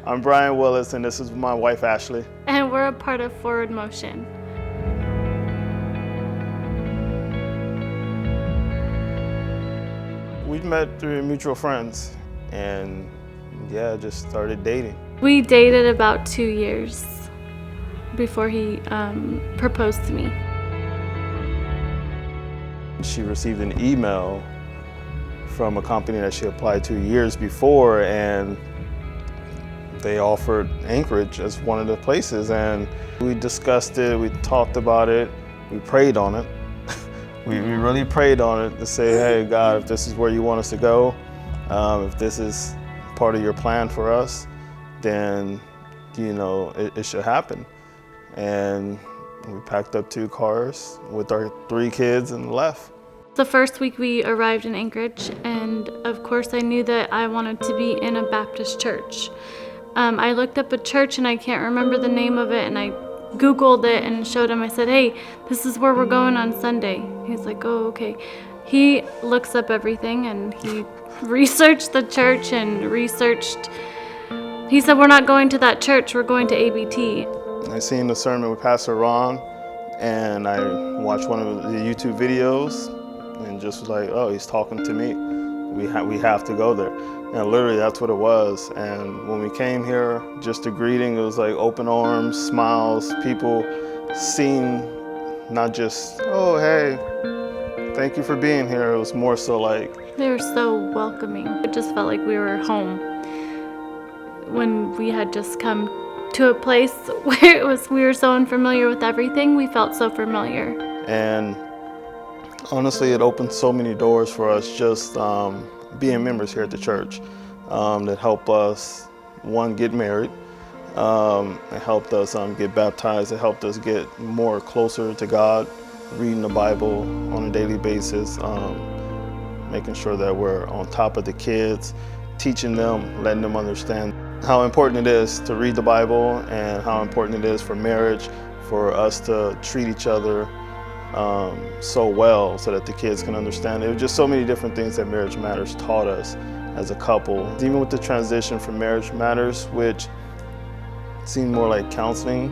I'm Bryan Willis, and this is my wife, Ashley. And we're a part of Forward Motion. We met through mutual friends, and just started dating. We dated about 2 years before he proposed to me. She received an email from a company that she applied to years before, and they offered Anchorage as one of the places, and we discussed it, we talked about it, we prayed on it. we really prayed on it to say, hey, God, if this is where you want us to go, if this is part of your plan for us, then, it should happen. And we packed up 2 cars with our 3 kids and left. The first week we arrived in Anchorage, and of course I knew that I wanted to be in a Baptist church. I looked up a church and I can't remember the name of it, and I Googled it and showed him. I said, hey, this is where we're going on Sunday. He's like, oh, okay. He looks up everything and he researched the church and he said, we're not going to that church, we're going to ABT. I seen the sermon with Pastor Ron, and I watched one of the YouTube videos and just was like, oh, he's talking to me. We have to go there. And literally that's what it was. And when we came here, just a greeting, it was like open arms, smiles, people seeing not just, oh, hey, thank you for being here. It was more so like, they were so welcoming. It just felt like we were home. When we had just come to a place where we were so unfamiliar with everything, we felt so familiar. And honestly, it opened so many doors for us, just being members here at the church, that helped us, one, get married. It helped us get baptized. It helped us get more closer to God, reading the Bible on a daily basis, making sure that we're on top of the kids, teaching them, letting them understand how important it is to read the Bible and how important it is for marriage, for us to treat each other so well so that the kids can understand. There were just so many different things that Marriage Matters taught us as a couple. Even with the transition from Marriage Matters, which seemed more like counseling,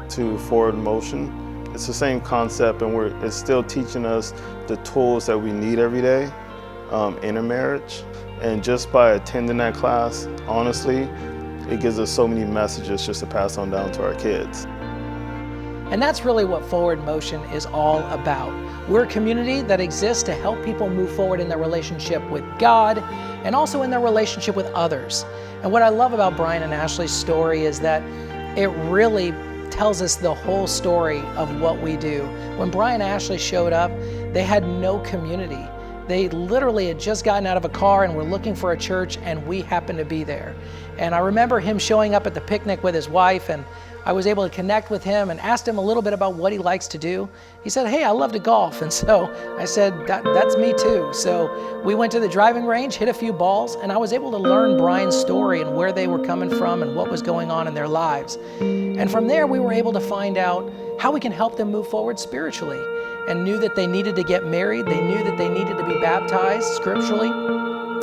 to Forward Motion, it's the same concept, and it's still teaching us the tools that we need every day in a marriage. And just by attending that class, honestly, it gives us so many messages just to pass on down to our kids. And that's really what Forward Motion is all about. We're a community that exists to help people move forward in their relationship with God and also in their relationship with others. And what I love about Bryan and Ashley's story is that it really tells us the whole story of what we do. When Bryan and Ashley showed up, they had no community. They literally had just gotten out of a car and were looking for a church, and we happened to be there. And I remember him showing up at the picnic with his wife, and I was able to connect with him and asked him a little bit about what he likes to do. He said, hey, I love to golf. And so I said, that's me too. So we went to the driving range, hit a few balls, and I was able to learn Bryan's story and where they were coming from and what was going on in their lives. And from there, we were able to find out how we can help them move forward spiritually, and knew that they needed to get married. They knew that they needed to be baptized scripturally.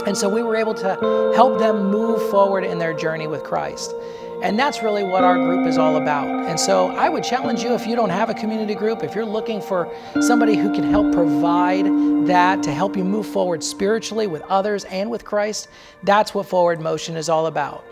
And so we were able to help them move forward in their journey with Christ. And that's really what our group is all about. And so I would challenge you, if you don't have a community group, if you're looking for somebody who can help provide that to help you move forward spiritually with others and with Christ, that's what Forward Motion is all about.